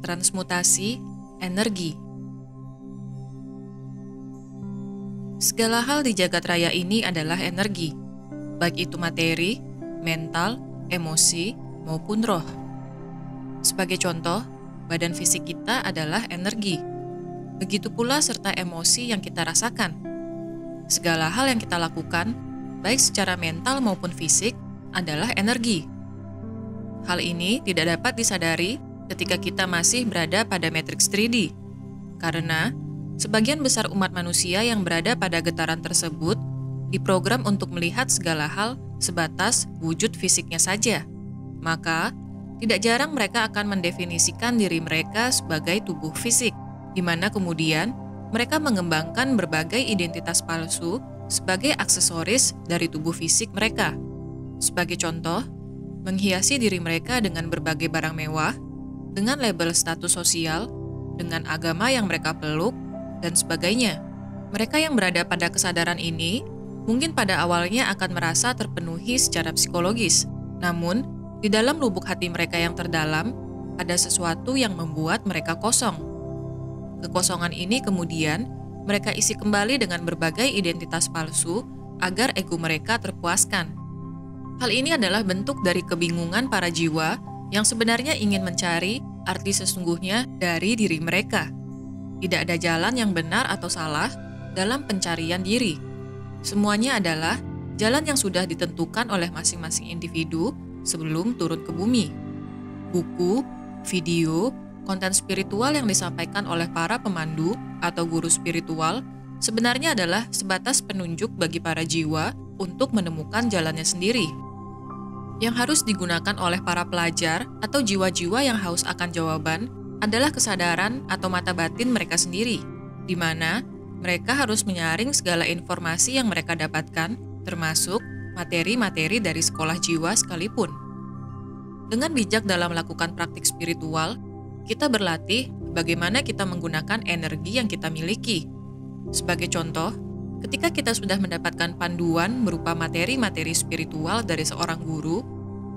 Transmutasi energi. Segala hal di jagat raya ini adalah energi, baik itu materi, mental, emosi, maupun roh. Sebagai contoh, badan fisik kita adalah energi. Begitu pula serta emosi yang kita rasakan. Segala hal yang kita lakukan, baik secara mental maupun fisik, adalah energi. Hal ini tidak dapat disadari ketika kita masih berada pada matriks 3D, karena sebagian besar umat manusia yang berada pada getaran tersebut diprogram untuk melihat segala hal sebatas wujud fisiknya saja. Maka, tidak jarang mereka akan mendefinisikan diri mereka sebagai tubuh fisik, di mana kemudian mereka mengembangkan berbagai identitas palsu sebagai aksesoris dari tubuh fisik mereka. Sebagai contoh, menghiasi diri mereka dengan berbagai barang mewah, dengan label status sosial, dengan agama yang mereka peluk, dan sebagainya. Mereka yang berada pada kesadaran ini mungkin pada awalnya akan merasa terpenuhi secara psikologis, namun di dalam lubuk hati mereka yang terdalam ada sesuatu yang membuat mereka kosong. Kekosongan ini kemudian mereka isi kembali dengan berbagai identitas palsu agar ego mereka terpuaskan. Hal ini adalah bentuk dari kebingungan para jiwa yang sebenarnya ingin mencari arti sesungguhnya dari diri mereka. Tidak ada jalan yang benar atau salah dalam pencarian diri. Semuanya adalah jalan yang sudah ditentukan oleh masing-masing individu sebelum turun ke bumi. Buku, video, konten spiritual yang disampaikan oleh para pemandu atau guru spiritual sebenarnya adalah sebatas penunjuk bagi para jiwa untuk menemukan jalannya sendiri. Yang harus digunakan oleh para pelajar atau jiwa-jiwa yang haus akan jawaban adalah kesadaran atau mata batin mereka sendiri, di mana mereka harus menyaring segala informasi yang mereka dapatkan, termasuk materi-materi dari sekolah jiwa sekalipun. Dengan bijak dalam melakukan praktik spiritual, kita berlatih bagaimana kita menggunakan energi yang kita miliki. Sebagai contoh, ketika kita sudah mendapatkan panduan berupa materi-materi spiritual dari seorang guru,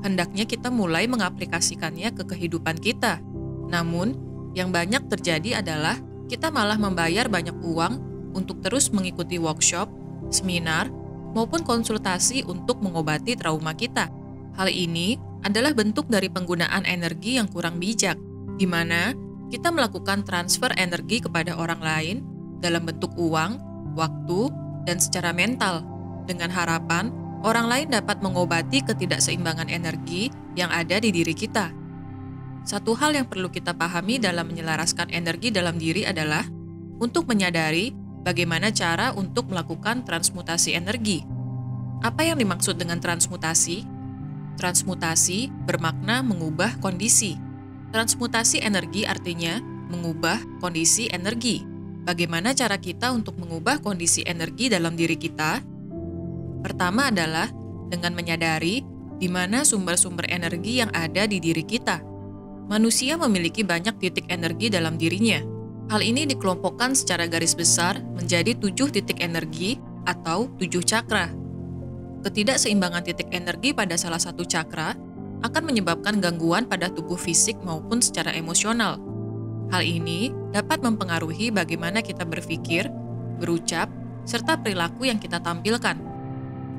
hendaknya kita mulai mengaplikasikannya ke kehidupan kita. Namun, yang banyak terjadi adalah kita malah membayar banyak uang untuk terus mengikuti workshop, seminar, maupun konsultasi untuk mengobati trauma kita. Hal ini adalah bentuk dari penggunaan energi yang kurang bijak, di mana kita melakukan transfer energi kepada orang lain dalam bentuk uang, waktu, dan secara mental, dengan harapan orang lain dapat mengobati ketidakseimbangan energi yang ada di diri kita. Satu hal yang perlu kita pahami dalam menyelaraskan energi dalam diri adalah untuk menyadari bagaimana cara untuk melakukan transmutasi energi. Apa yang dimaksud dengan transmutasi? Transmutasi bermakna mengubah kondisi. Transmutasi energi artinya mengubah kondisi energi. Bagaimana cara kita untuk mengubah kondisi energi dalam diri kita? Pertama adalah dengan menyadari di mana sumber-sumber energi yang ada di diri kita. Manusia memiliki banyak titik energi dalam dirinya. Hal ini dikelompokkan secara garis besar menjadi 7 titik energi atau 7 cakra. Ketidakseimbangan titik energi pada salah satu cakra akan menyebabkan gangguan pada tubuh fisik maupun secara emosional. Hal ini dapat mempengaruhi bagaimana kita berpikir, berucap, serta perilaku yang kita tampilkan.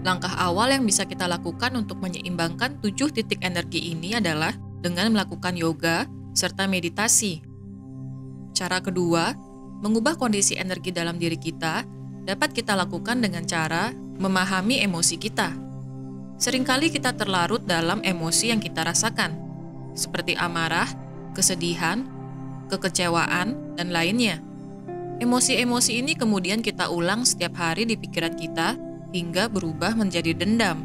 Langkah awal yang bisa kita lakukan untuk menyeimbangkan 7 titik energi ini adalah dengan melakukan yoga serta meditasi. Cara kedua, mengubah kondisi energi dalam diri kita dapat kita lakukan dengan cara memahami emosi kita. Seringkali kita terlarut dalam emosi yang kita rasakan, seperti amarah, kesedihan, kekecewaan, dan lainnya. Emosi-emosi ini kemudian kita ulang setiap hari di pikiran kita hingga berubah menjadi dendam.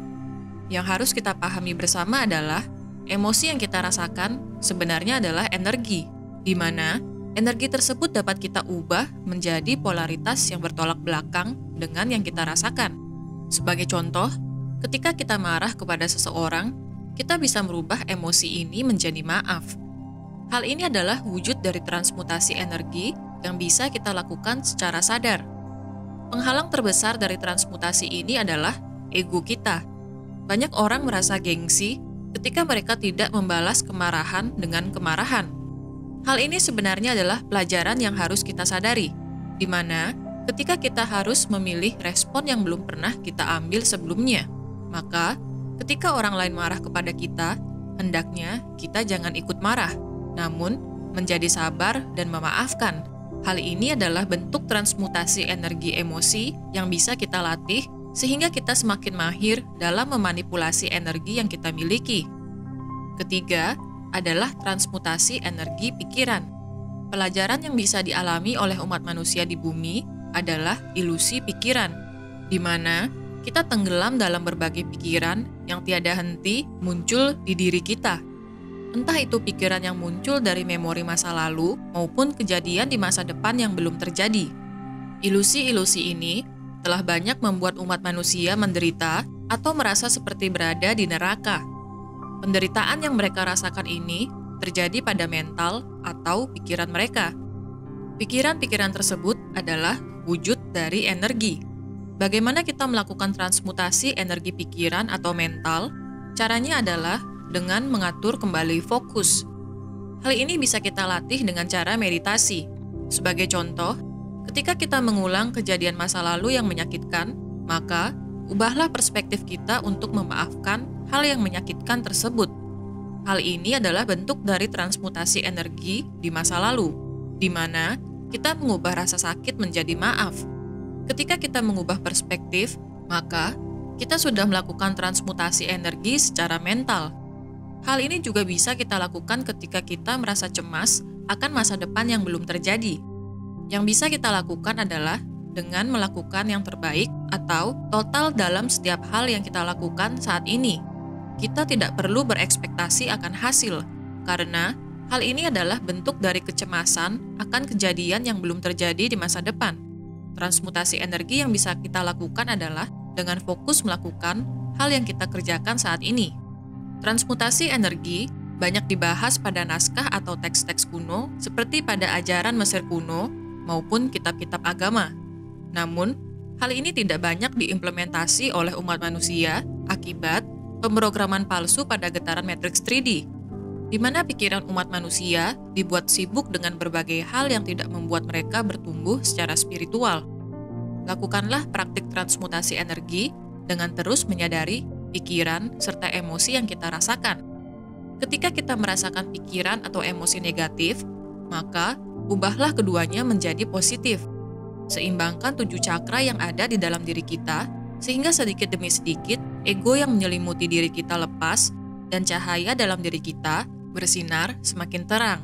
Yang harus kita pahami bersama adalah emosi yang kita rasakan sebenarnya adalah energi, di mana energi tersebut dapat kita ubah menjadi polaritas yang bertolak belakang dengan yang kita rasakan. Sebagai contoh, ketika kita marah kepada seseorang, kita bisa merubah emosi ini menjadi maaf. Hal ini adalah wujud dari transmutasi energi yang bisa kita lakukan secara sadar. Penghalang terbesar dari transmutasi ini adalah ego kita. Banyak orang merasa gengsi ketika mereka tidak membalas kemarahan dengan kemarahan. Hal ini sebenarnya adalah pelajaran yang harus kita sadari, di mana ketika kita harus memilih respon yang belum pernah kita ambil sebelumnya, maka ketika orang lain marah kepada kita, hendaknya kita jangan ikut marah, namun menjadi sabar dan memaafkan. Hal ini adalah bentuk transmutasi energi emosi yang bisa kita latih sehingga kita semakin mahir dalam memanipulasi energi yang kita miliki. Ketiga adalah transmutasi energi pikiran. Pelajaran yang bisa dialami oleh umat manusia di bumi adalah ilusi pikiran, di mana kita tenggelam dalam berbagai pikiran yang tiada henti muncul di diri kita. Entah itu pikiran yang muncul dari memori masa lalu maupun kejadian di masa depan yang belum terjadi. Ilusi-ilusi ini telah banyak membuat umat manusia menderita atau merasa seperti berada di neraka. Penderitaan yang mereka rasakan ini terjadi pada mental atau pikiran mereka. Pikiran-pikiran tersebut adalah wujud dari energi. Bagaimana kita melakukan transmutasi energi pikiran atau mental? Caranya adalah dengan mengatur kembali fokus. Hal ini bisa kita latih dengan cara meditasi. Sebagai contoh, ketika kita mengulang kejadian masa lalu yang menyakitkan, maka ubahlah perspektif kita untuk memaafkan hal yang menyakitkan tersebut. Hal ini adalah bentuk dari transmutasi energi di masa lalu, di mana kita mengubah rasa sakit menjadi maaf. Ketika kita mengubah perspektif, maka kita sudah melakukan transmutasi energi secara mental. Hal ini juga bisa kita lakukan ketika kita merasa cemas akan masa depan yang belum terjadi. Yang bisa kita lakukan adalah dengan melakukan yang terbaik atau total dalam setiap hal yang kita lakukan saat ini. Kita tidak perlu berekspektasi akan hasil, karena hal ini adalah bentuk dari kecemasan akan kejadian yang belum terjadi di masa depan. Transmutasi energi yang bisa kita lakukan adalah dengan fokus melakukan hal yang kita kerjakan saat ini. Transmutasi energi banyak dibahas pada naskah atau teks-teks kuno seperti pada ajaran Mesir kuno maupun kitab-kitab agama. Namun, hal ini tidak banyak diimplementasi oleh umat manusia akibat pemrograman palsu pada getaran matriks 3D, di mana pikiran umat manusia dibuat sibuk dengan berbagai hal yang tidak membuat mereka bertumbuh secara spiritual. Lakukanlah praktik transmutasi energi dengan terus menyadari pikiran serta emosi yang kita rasakan. Ketika kita merasakan pikiran atau emosi negatif, maka ubahlah keduanya menjadi positif. Seimbangkan 7 cakra yang ada di dalam diri kita, sehingga sedikit demi sedikit ego yang menyelimuti diri kita lepas dan cahaya dalam diri kita bersinar semakin terang.